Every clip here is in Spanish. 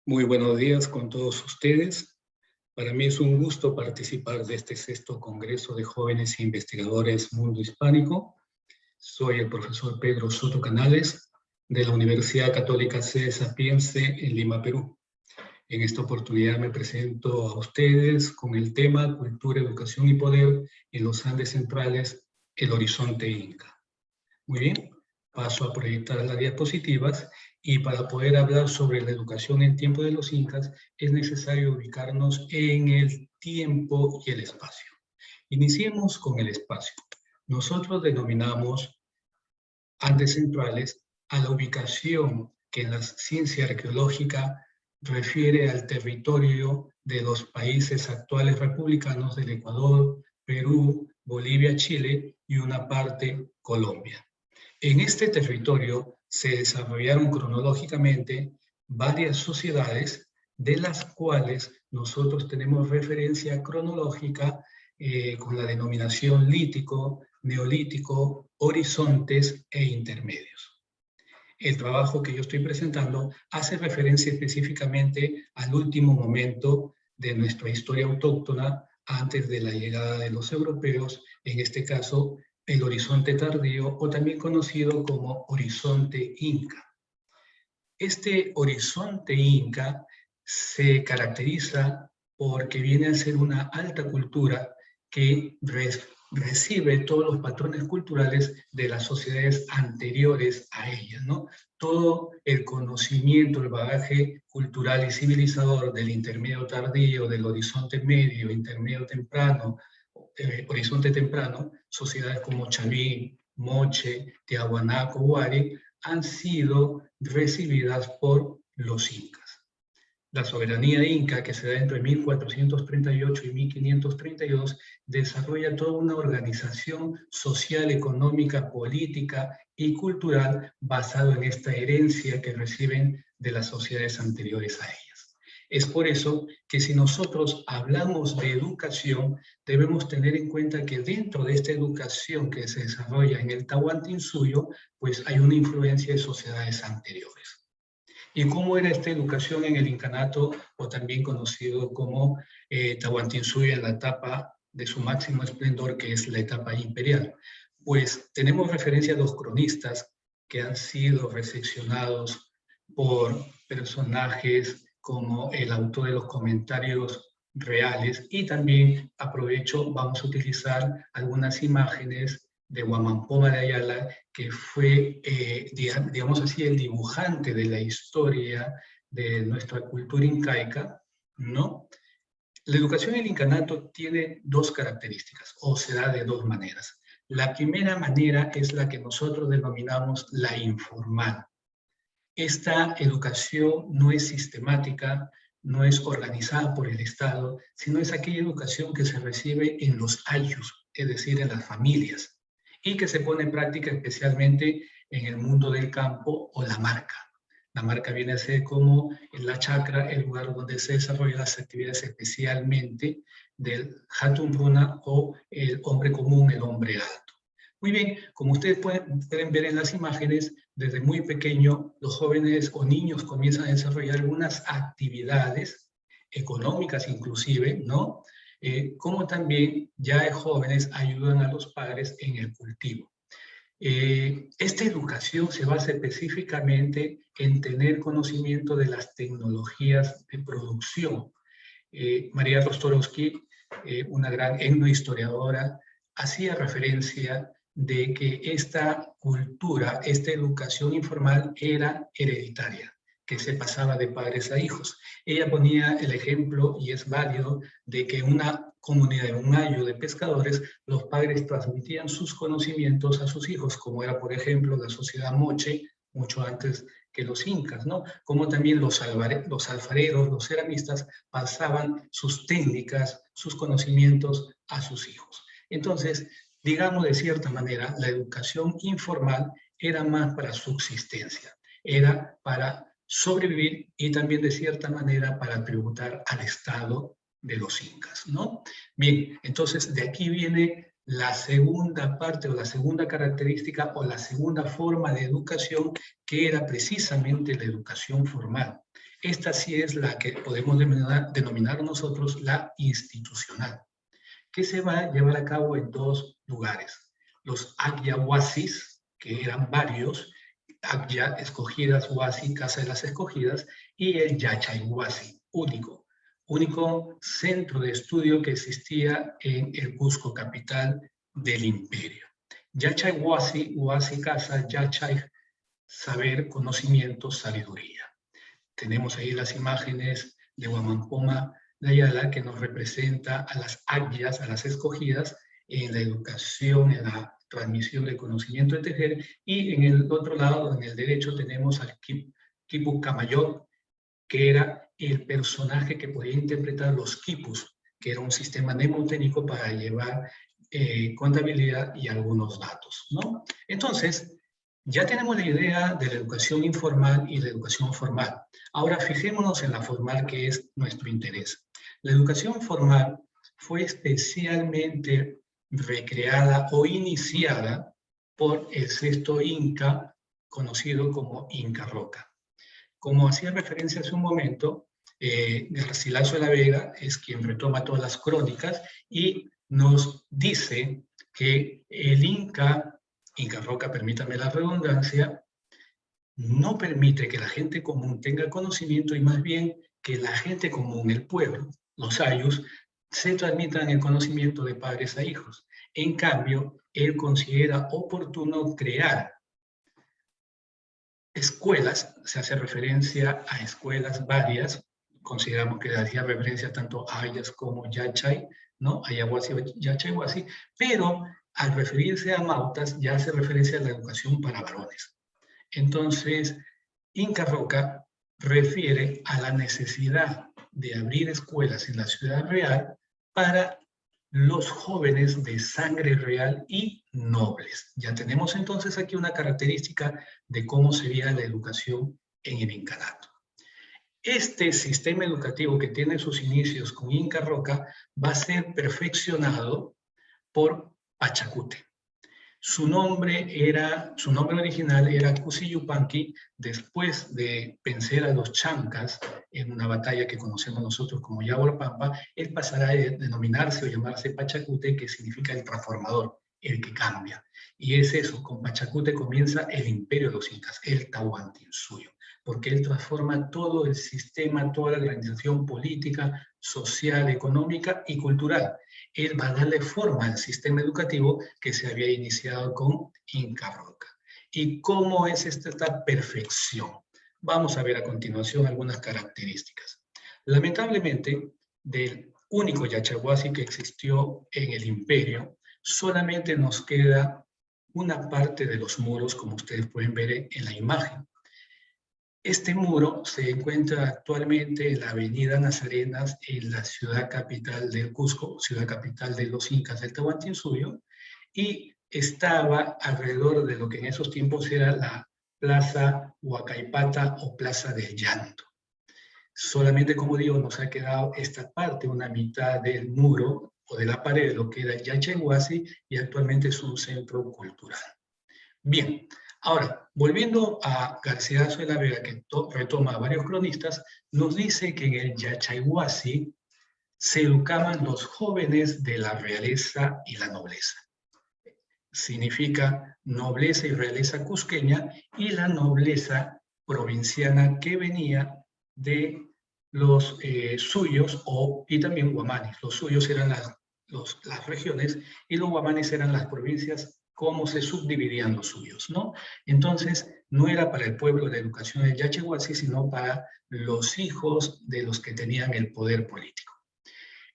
Muy buenos días con todos ustedes. Para mí es un gusto participar de este sexto Congreso de Jóvenes e Investigadores Mundo Hispánico. Soy el profesor Pedro Soto Canales de la Universidad Católica Sede Sapiense en Lima, Perú. En esta oportunidad me presento a ustedes con el tema Cultura, Educación y Poder en los Andes Centrales, el Horizonte Inca. Muy bien, paso a proyectar las diapositivas y para poder hablar sobre la educación en tiempo de los incas es necesario ubicarnos en el tiempo y el espacio. Iniciemos con el espacio. Nosotros denominamos Andes Centrales a la ubicación que en la ciencia arqueológica refiere al territorio de los países actuales republicanos del Ecuador, Perú, Bolivia, Chile y una parte Colombia. En este territorio se desarrollaron cronológicamente varias sociedades de las cuales nosotros tenemos referencia cronológica con la denominación lítico, neolítico, horizontes e intermedios. El trabajo que yo estoy presentando hace referencia específicamente al último momento de nuestra historia autóctona antes de la llegada de los europeos, en este caso el horizonte tardío o también conocido como horizonte inca. Este horizonte inca se caracteriza porque viene a ser una alta cultura que recibe todos los patrones culturales de las sociedades anteriores a ella, ¿no? Todo el conocimiento, el bagaje cultural y civilizador del intermedio tardío, del horizonte medio, intermedio temprano, horizonte temprano, sociedades como Chavín, Moche, Tiahuanaco, Huari, han sido recibidas por los incas. La soberanía inca, que se da entre 1438 y 1532, desarrolla toda una organización social, económica, política y cultural basado en esta herencia que reciben de las sociedades anteriores a ellas. Es por eso que si nosotros hablamos de educación, debemos tener en cuenta que dentro de esta educación que se desarrolla en el Tahuantinsuyo, pues hay una influencia de sociedades anteriores. ¿Y cómo era esta educación en el incanato, o también conocido como Tahuantinsuyo en la etapa de su máximo esplendor, que es la etapa imperial? Pues tenemos referencia a los cronistas que han sido recepcionados por personajes como el autor de los comentarios reales, y también aprovecho, vamos a utilizar algunas imágenes de Huamampoma de Ayala, que fue, digamos así, el dibujante de la historia de nuestra cultura incaica, ¿no? La educación en el incanato tiene dos características, o se da de dos maneras. La primera manera es la que nosotros denominamos la informal. Esta educación no es sistemática, no es organizada por el Estado, sino es aquella educación que se recibe en los ayllus, es decir, en las familias, y que se pone en práctica especialmente en el mundo del campo o la marca. La marca viene a ser como la chacra, el lugar donde se desarrollan las actividades especialmente del Hatun Runa o el hombre común, el hombre alto. Muy bien, como ustedes pueden ver en las imágenes, desde muy pequeño los jóvenes o niños comienzan a desarrollar algunas actividades económicas inclusive, ¿no? Como también ya de jóvenes ayudan a los padres en el cultivo. Esta educación se basa específicamente en tener conocimiento de las tecnologías de producción. María Rostorowski, una gran etnohistoriadora, hacía referencia de que esta cultura, esta educación informal era hereditaria, que se pasaba de padres a hijos. Ella ponía el ejemplo, y es válido, de que una comunidad, un ayllu de pescadores, los padres transmitían sus conocimientos a sus hijos, como era, por ejemplo, la sociedad Moche, mucho antes que los incas, ¿no? Como también los alfareros, los ceramistas, pasaban sus técnicas, sus conocimientos a sus hijos. Entonces, digamos de cierta manera, la educación informal era más para subsistencia, era para sobrevivir y también de cierta manera para tributar al Estado de los incas, ¿no? Bien, entonces de aquí viene la segunda parte o la segunda característica o la segunda forma de educación, que era precisamente la educación formal. Esta sí es la que podemos denominar nosotros la institucional, que se va a llevar a cabo en dos lugares. Los Agyawasis, que eran varios, Agya, Escogidas, Wasi, Casa de las Escogidas, y el Yachaiwasi, único centro de estudio que existía en el Cusco, capital del imperio. Yachaiwasi, Wasi, Casa, Yachay, saber, conocimiento, sabiduría. Tenemos ahí las imágenes de Huamampoma de Ayala, que nos representa a las Agyas, a las escogidas, en la educación, en la transmisión del conocimiento de tejer, y en el otro lado, en el derecho, tenemos al Quipu Camayot, que era el personaje que podía interpretar los quipus, que era un sistema mnemotécnico para llevar contabilidad y algunos datos, ¿no? Entonces, ya tenemos la idea de la educación informal y la educación formal. Ahora fijémonos en la formal, que es nuestro interés. La educación formal fue especialmente recreada o iniciada por el sexto Inca, conocido como Inca Roca. Como hacía referencia hace un momento, Garcilaso de la Vega es quien retoma todas las crónicas y nos dice que el Inca Roca, permítame la redundancia, no permite que la gente común tenga conocimiento y más bien que la gente común, el pueblo, los ayllus, se transmitan el conocimiento de padres a hijos. En cambio, él considera oportuno crear escuelas, se hace referencia a escuelas varias, consideramos que hacía referencia tanto a Ayas como Yachay, ¿no? Ayahuasi o Yachayhuasi, pero al referirse a Mautas ya hace referencia a la educación para varones. Entonces, Inca Roca refiere a la necesidad de abrir escuelas en la ciudad real para los jóvenes de sangre real y nobles. Ya tenemos entonces aquí una característica de cómo sería la educación en el incanato. Este sistema educativo que tiene sus inicios con Inca Roca va a ser perfeccionado por Pachacute. Su nombre original era Cusiyupanqui. Después de vencer a los chancas en una batalla que conocemos nosotros como Yaguarpampa, él pasará a denominarse o llamarse Pachacute, que significa el transformador, el que cambia. Y es eso, con Pachacute comienza el imperio de los incas, el Tahuantinsuyo, porque él transforma todo el sistema, toda la organización política, social, económica y cultural. Él va a darle forma al sistema educativo que se había iniciado con Inca Roca. ¿Y cómo es esta perfección? Vamos a ver a continuación algunas características. Lamentablemente, del único Yachahuasi que existió en el imperio, solamente nos queda una parte de los muros, como ustedes pueden ver en la imagen. Este muro se encuentra actualmente en la avenida Nazarenas, en la ciudad capital del Cusco, ciudad capital de los incas del Tahuantinsuyo, y estaba alrededor de lo que en esos tiempos era la Plaza Huacaipata o Plaza del Llanto. Solamente, como digo, nos ha quedado esta parte, una mitad del muro o de la pared, lo que era el Yachayhuasi, y actualmente es un centro cultural. Bien. Ahora, volviendo a Garcilaso de la Vega, que retoma a varios cronistas, nos dice que en el Yachayhuasi se educaban los jóvenes de la realeza y la nobleza. Significa nobleza y realeza cusqueña y la nobleza provinciana que venía de los suyos y también guamanes. Los suyos eran las regiones y los guamanes eran las provincias, cómo se subdividían los suyos, ¿no? Entonces, no era para el pueblo la educación del Yachahuasi, sino para los hijos de los que tenían el poder político.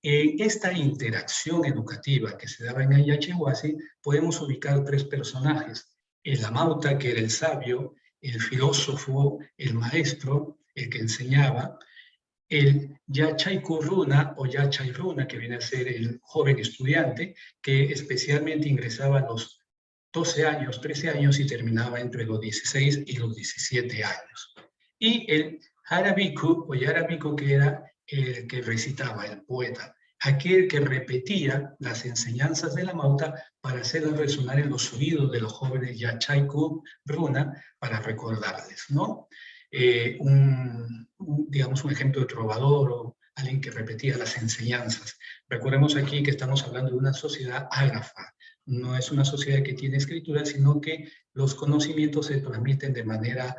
En esta interacción educativa que se daba en el Yachahuasi, podemos ubicar tres personajes. El Amauta, que era el sabio, el filósofo, el maestro, el que enseñaba, el Yachaykurruna o Yachayruna, que viene a ser el joven estudiante, que especialmente ingresaba a los 12 años, 13 años y terminaba entre los 16 y los 17 años. Y el Harabiku o Yarabiku, que era el que recitaba, el poeta, aquel que repetía las enseñanzas de la Mauta para hacerlas resonar en los oídos de los jóvenes Yachaykurruna para recordarles, ¿no? digamos, un ejemplo de trovador o alguien que repetía las enseñanzas. Recordemos aquí que estamos hablando de una sociedad ágrafa. No es una sociedad que tiene escritura, sino que los conocimientos se transmiten de manera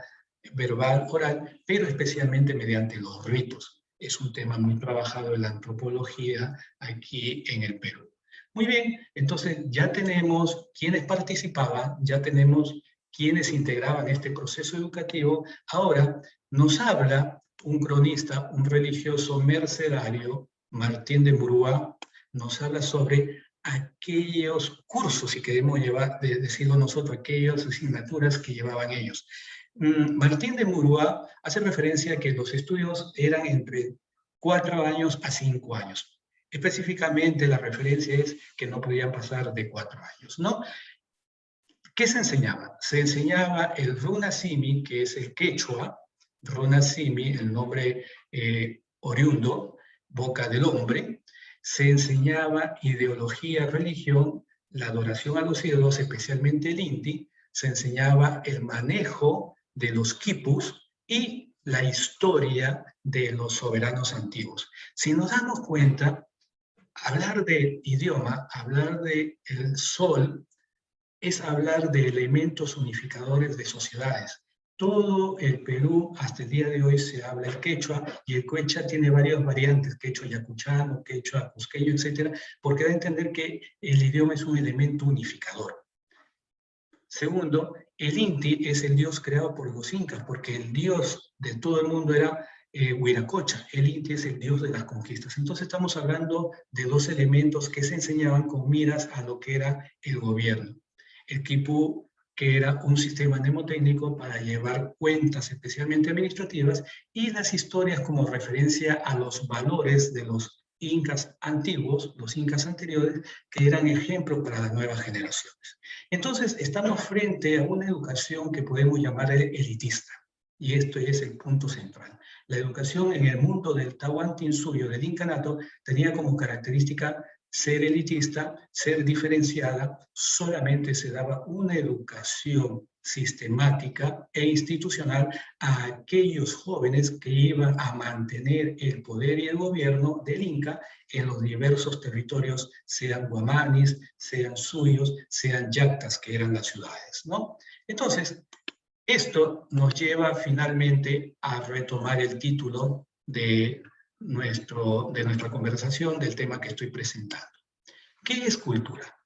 verbal, oral, pero especialmente mediante los ritos. Es un tema muy trabajado en la antropología aquí en el Perú. Muy bien, entonces ya tenemos quienes participaban, ya tenemos quienes integraban este proceso educativo. Ahora nos habla un cronista, un religioso mercedario, Martín de Murúa, nos habla sobre aquellos cursos, si queremos decirlo nosotros, aquellas asignaturas que llevaban ellos. Martín de Murúa hace referencia a que los estudios eran entre 4 años a 5 años. Específicamente la referencia es que no podían pasar de 4 años, ¿no? ¿Qué se enseñaba? Se enseñaba el runasimi, que es el quechua, runasimi, el nombre oriundo, boca del hombre. Se enseñaba ideología, religión, la adoración a los ídolos, especialmente el inti. Se enseñaba el manejo de los quipus y la historia de los soberanos antiguos. Si nos damos cuenta, hablar de idioma, hablar de el sol, es hablar de elementos unificadores de sociedades. Todo el Perú, hasta el día de hoy, se habla el quechua, y el quechua tiene varias variantes, quechua yacuchano, quechua cusqueño, etc., porque da a entender que el idioma es un elemento unificador. Segundo, el Inti es el dios creado por los incas, porque el dios de todo el mundo era Huiracocha. El Inti es el dios de las conquistas. Entonces estamos hablando de dos elementos que se enseñaban con miras a lo que era el gobierno. El quipú, que era un sistema mnemotécnico para llevar cuentas especialmente administrativas, y las historias como referencia a los valores de los incas antiguos, los incas anteriores, que eran ejemplos para las nuevas generaciones. Entonces, estamos frente a una educación que podemos llamar elitista, y esto es el punto central. La educación en el mundo del Tahuantinsuyo, del incanato, tenía como característica ser elitista, ser diferenciada. Solamente se daba una educación sistemática e institucional a aquellos jóvenes que iban a mantener el poder y el gobierno del Inca en los diversos territorios, sean guamanis, sean suyos, sean yactas, que eran las ciudades, ¿no? Entonces, esto nos lleva finalmente a retomar el título de nuestra conversación, del tema que estoy presentando. ¿Qué es cultura?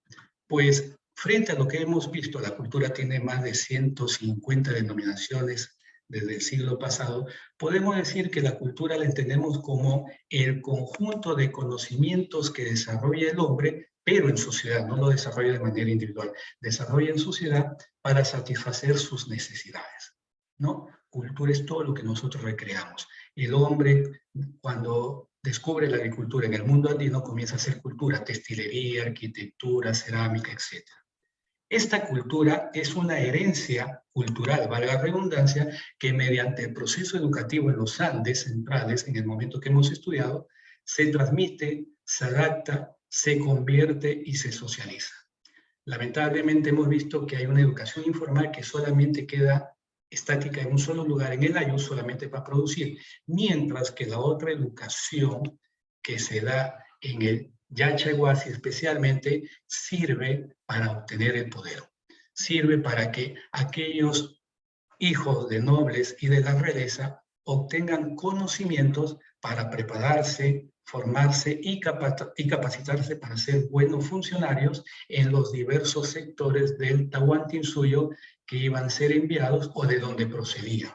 Pues frente a lo que hemos visto, la cultura tiene más de 150 denominaciones desde el siglo pasado. Podemos decir que la cultura la entendemos como el conjunto de conocimientos que desarrolla el hombre, pero en sociedad, no lo desarrolla de manera individual, desarrolla en sociedad para satisfacer sus necesidades, ¿no? Cultura es todo lo que nosotros recreamos. El hombre, cuando descubre la agricultura en el mundo andino, comienza a hacer cultura, textilería, arquitectura, cerámica, etc. Esta cultura es una herencia cultural, valga la redundancia, que mediante el proceso educativo en los Andes centrales, en el momento que hemos estudiado, se transmite, se adapta, se convierte y se socializa. Lamentablemente hemos visto que hay una educación informal que solamente queda estática en un solo lugar, en el año, solamente para producir, mientras que la otra educación que se da en el Yachaguasi especialmente sirve para obtener el poder. Sirve para que aquellos hijos de nobles y de la realeza obtengan conocimientos para prepararse, formarse y capacitarse para ser buenos funcionarios en los diversos sectores del Tahuantinsuyo que iban a ser enviados o de donde procedían.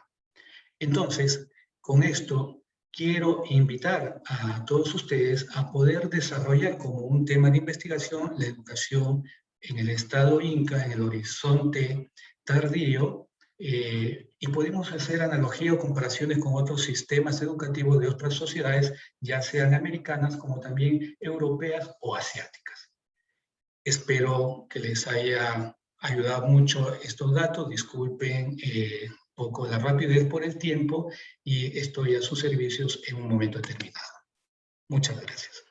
Entonces, con esto quiero invitar a todos ustedes a poder desarrollar como un tema de investigación la educación en el estado Inca, en el horizonte tardío, y podemos hacer analogía o comparaciones con otros sistemas educativos de otras sociedades, ya sean americanas como también europeas o asiáticas. Espero que les haya ayudado mucho estos datos. Disculpen poco la rapidez por el tiempo, y estoy a sus servicios en un momento determinado. Muchas gracias.